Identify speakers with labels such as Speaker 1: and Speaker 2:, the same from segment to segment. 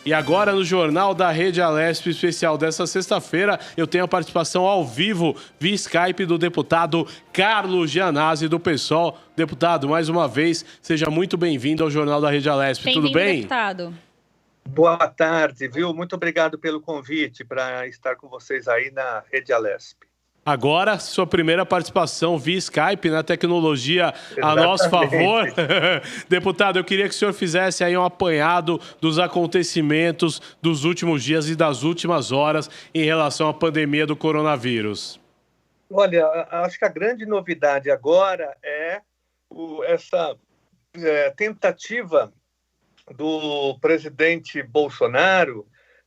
Speaker 1: E agora no Jornal da Rede Alesp especial dessa sexta-feira, eu tenho a participação ao vivo via Skype do deputado Carlos Gianazzi do PSOL. Deputado, mais uma vez, seja muito bem-vindo ao Jornal da Rede Alesp. Tudo bem?
Speaker 2: Deputado.
Speaker 3: Boa tarde, viu? Muito obrigado pelo convite para estar com vocês aí na Rede Alesp.
Speaker 1: Agora, sua primeira participação via Skype, na tecnologia a nosso favor. Deputado, eu queria que o senhor fizesse aí um apanhado dos acontecimentos dos últimos dias e das últimas horas em relação à pandemia do coronavírus.
Speaker 3: Olha, acho que a grande novidade agora é essa tentativa do presidente Bolsonaro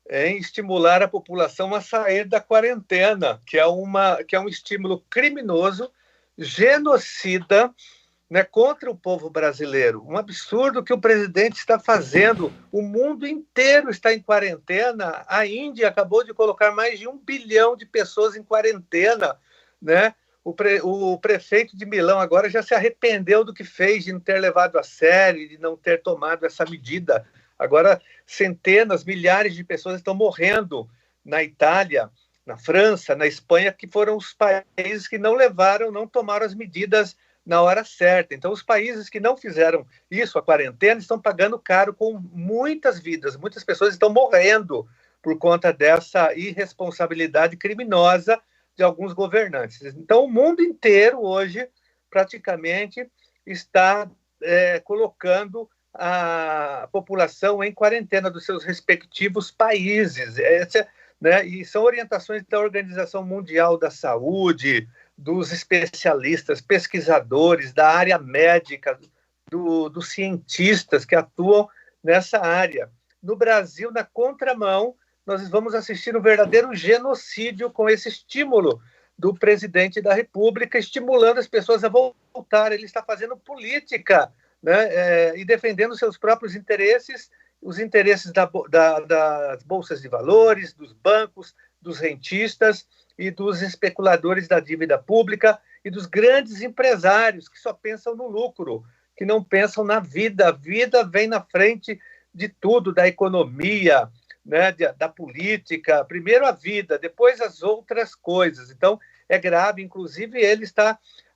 Speaker 3: em estimular a população a sair da quarentena, que é um estímulo criminoso, genocida, né, contra o povo brasileiro. Um absurdo que o presidente está fazendo. O mundo inteiro está em quarentena. A Índia acabou de colocar mais de 1 bilhão de pessoas em quarentena, né? O prefeito de Milão agora já se arrependeu do que fez, de não ter levado a sério, de não ter tomado essa medida. Agora, centenas, milhares de pessoas estão morrendo na Itália, na França, na Espanha, que foram os países que não tomaram as medidas na hora certa. Então, os países que não fizeram isso, a quarentena, estão pagando caro com muitas vidas. Muitas pessoas estão morrendo por conta dessa irresponsabilidade criminosa de alguns governantes. Então, o mundo inteiro hoje, praticamente, está colocando a população em quarentena dos seus respectivos países. Né? E são orientações da Organização Mundial da Saúde, dos especialistas, pesquisadores da área médica, dos cientistas que atuam nessa área. No Brasil, na contramão, nós vamos assistir um verdadeiro genocídio com esse estímulo do presidente da República, estimulando as pessoas a voltar. Ele está fazendo política, né, e defendendo seus próprios interesses, os interesses das bolsas de valores, dos bancos, dos rentistas e dos especuladores da dívida pública e dos grandes empresários que só pensam no lucro, que não pensam na vida. A vida vem na frente de tudo, da economia, né, da política. Primeiro a vida, depois as outras coisas. Então, é grave. Inclusive,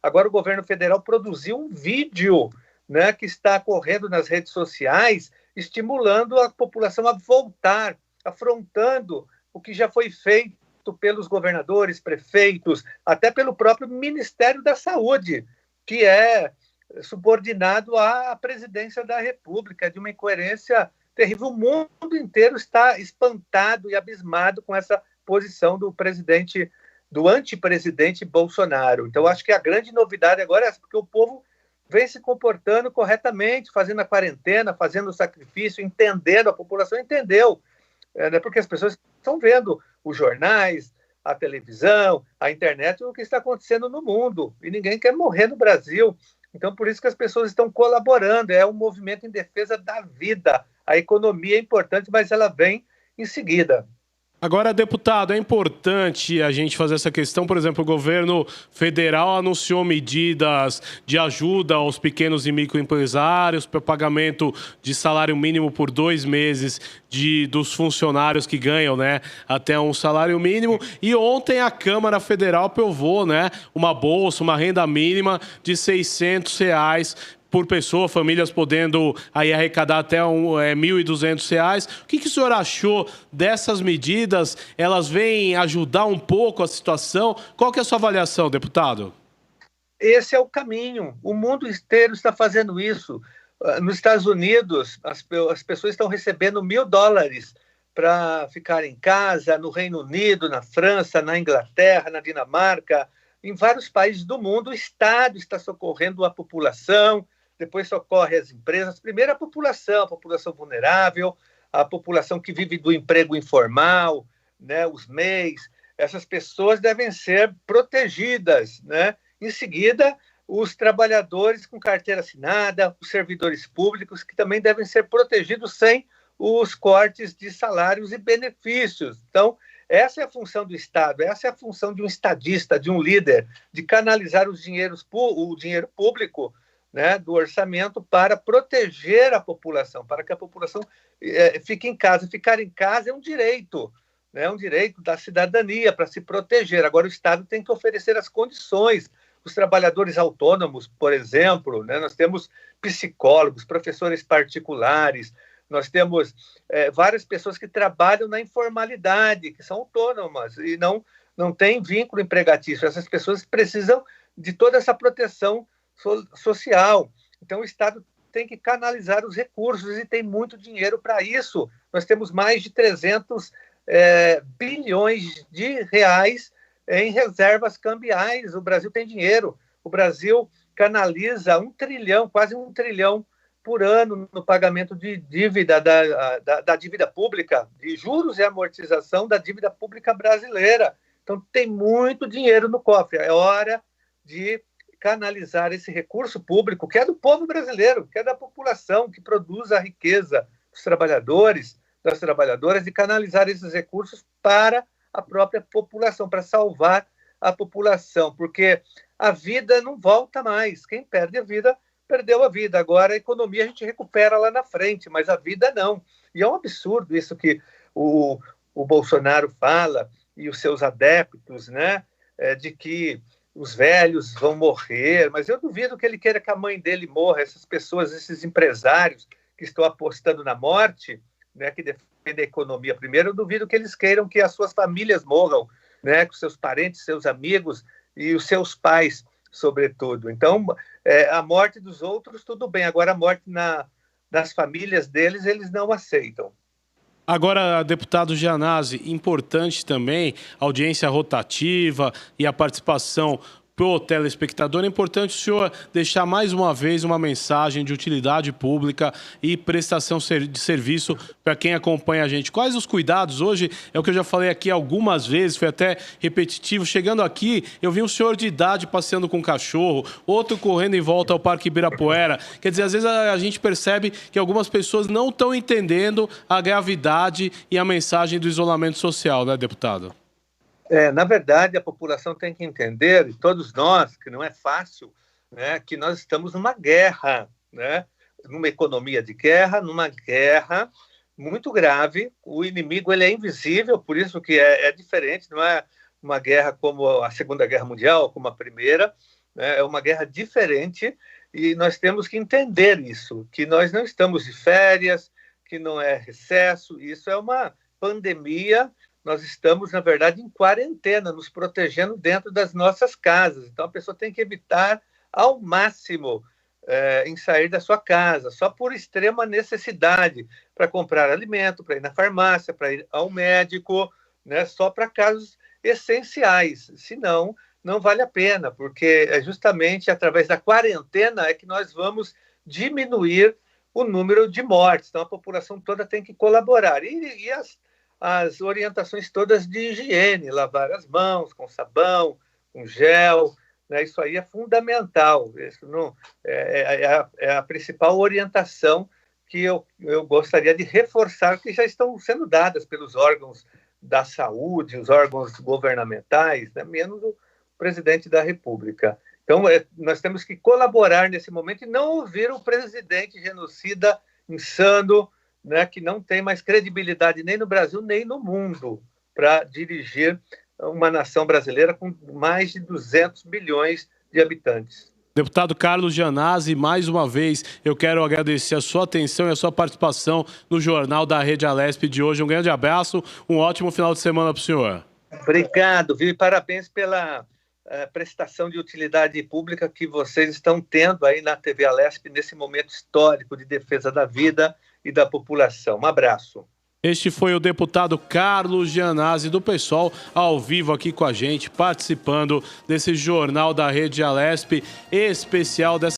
Speaker 3: agora o governo federal produziu um vídeo, né, que está correndo nas redes sociais, estimulando a população a voltar, afrontando o que já foi feito pelos governadores, prefeitos, até pelo próprio Ministério da Saúde, que é subordinado à presidência da República, de uma incoerência terrível. O mundo inteiro está espantado e abismado com essa posição do antipresidente Bolsonaro. Então, acho que a grande novidade agora é essa, porque o povo vem se comportando corretamente, fazendo a quarentena, fazendo o sacrifício, entendendo, a população entendeu, né, porque as pessoas estão vendo os jornais, a televisão, a internet, o que está acontecendo no mundo, e ninguém quer morrer no Brasil. Então, por isso que as pessoas estão colaborando, é um movimento em defesa da vida. A economia é importante, mas ela vem em seguida.
Speaker 1: Agora, deputado, é importante a gente fazer essa questão. Por exemplo, o governo federal anunciou medidas de ajuda aos pequenos e microempresários para pagamento de salário mínimo por 2 meses dos funcionários que ganham, né, até um salário mínimo. E ontem a Câmara Federal aprovou, né, uma bolsa, uma renda mínima de R$600 por pessoa, famílias podendo aí arrecadar até R$1.200. O que o senhor achou dessas medidas? Elas vêm ajudar um pouco a situação? Qual que é a sua avaliação, deputado?
Speaker 3: Esse é o caminho. O mundo inteiro está fazendo isso. Nos Estados Unidos, as pessoas estão recebendo $1.000 para ficar em casa, no Reino Unido, na França, na Inglaterra, na Dinamarca, em vários países do mundo. O Estado está socorrendo a população, depois socorre as empresas. Primeiro a população vulnerável, a população que vive do emprego informal, né, os MEIs. Essas pessoas devem ser protegidas, né? Em seguida, os trabalhadores com carteira assinada, os servidores públicos, que também devem ser protegidos sem os cortes de salários e benefícios. Então, essa é a função do Estado, essa é a função de um estadista, de um líder, de canalizar o dinheiro público, né, do orçamento para proteger a população, para que a população fique em casa. Ficar em casa é um direito, né, é um direito da cidadania para se proteger. Agora, o Estado tem que oferecer as condições. Os trabalhadores autônomos, por exemplo, né, nós temos psicólogos, professores particulares, nós temos várias pessoas que trabalham na informalidade, que são autônomas e não têm vínculo empregatício. Essas pessoas precisam de toda essa proteção social. Então, o Estado tem que canalizar os recursos e tem muito dinheiro para isso. Nós temos mais de 300 bilhões de reais em reservas cambiais. O Brasil tem dinheiro. O Brasil canaliza 1 trilhão, quase 1 trilhão por ano no pagamento de dívida, da dívida pública, de juros e amortização da dívida pública brasileira. Então, tem muito dinheiro no cofre. É hora de canalizar esse recurso público, que é do povo brasileiro, que é da população, que produz a riqueza dos trabalhadores, das trabalhadoras, e canalizar esses recursos para a própria população, para salvar a população, porque a vida não volta mais. Quem perde a vida, perdeu a vida. Agora, a economia a gente recupera lá na frente, mas a vida não. E é um absurdo isso que o Bolsonaro fala, e os seus adeptos, né, de que os velhos vão morrer, mas eu duvido que ele queira que a mãe dele morra. Essas pessoas, esses empresários que estão apostando na morte, né, que defendem a economia primeiro, eu duvido que eles queiram que as suas famílias morram, né, com seus parentes, seus amigos e os seus pais, sobretudo. Então, a morte dos outros, tudo bem. Agora, a morte das famílias deles, eles não aceitam.
Speaker 1: Agora, deputado Gianazzi, importante também a audiência rotativa e a participação pro telespectador. É importante o senhor deixar mais uma vez uma mensagem de utilidade pública e prestação de serviço para quem acompanha a gente. Quais os cuidados hoje? É o que eu já falei aqui algumas vezes, foi até repetitivo. Chegando aqui, eu vi um senhor de idade passeando com um cachorro, outro correndo em volta ao Parque Ibirapuera. Quer dizer, às vezes a gente percebe que algumas pessoas não estão entendendo a gravidade e a mensagem do isolamento social, né, deputado?
Speaker 3: Na verdade, a população tem que entender, e todos nós, que não é fácil, né, que nós estamos numa guerra, né, numa economia de guerra, numa guerra muito grave. O inimigo ele é invisível, por isso que é diferente, não é uma guerra como a Segunda Guerra Mundial, como a Primeira, né, é uma guerra diferente e nós temos que entender isso, que nós não estamos de férias, que não é recesso, isso é uma pandemia. Nós estamos, na verdade, em quarentena, nos protegendo dentro das nossas casas. Então, a pessoa tem que evitar ao máximo em sair da sua casa, só por extrema necessidade, para comprar alimento, para ir na farmácia, para ir ao médico, né, só para casos essenciais. Senão, não vale a pena, porque é justamente através da quarentena é que nós vamos diminuir o número de mortes. Então, a população toda tem que colaborar. E as orientações todas de higiene, lavar as mãos com sabão, com gel, né? Isso aí é fundamental. Isso não, é a principal orientação que eu gostaria de reforçar, que já estão sendo dadas pelos órgãos da saúde, os órgãos governamentais, né? Menos o presidente da República. Então, nós temos que colaborar nesse momento e não ouvir o presidente genocida, insano, né, que não tem mais credibilidade nem no Brasil nem no mundo para dirigir uma nação brasileira com mais de 200 bilhões de habitantes.
Speaker 1: Deputado Carlos Gianazzi, mais uma vez eu quero agradecer a sua atenção e a sua participação no Jornal da Rede Alesp de hoje. Um grande abraço, um ótimo final de semana para o senhor.
Speaker 3: Obrigado, viu? E parabéns pela prestação de utilidade pública que vocês estão tendo aí na TV Alesp nesse momento histórico de defesa da vida e da população. Um abraço.
Speaker 1: Este foi o deputado Carlos Gianazzi, do PSOL, ao vivo aqui com a gente, participando desse Jornal da Rede Alesp especial dessa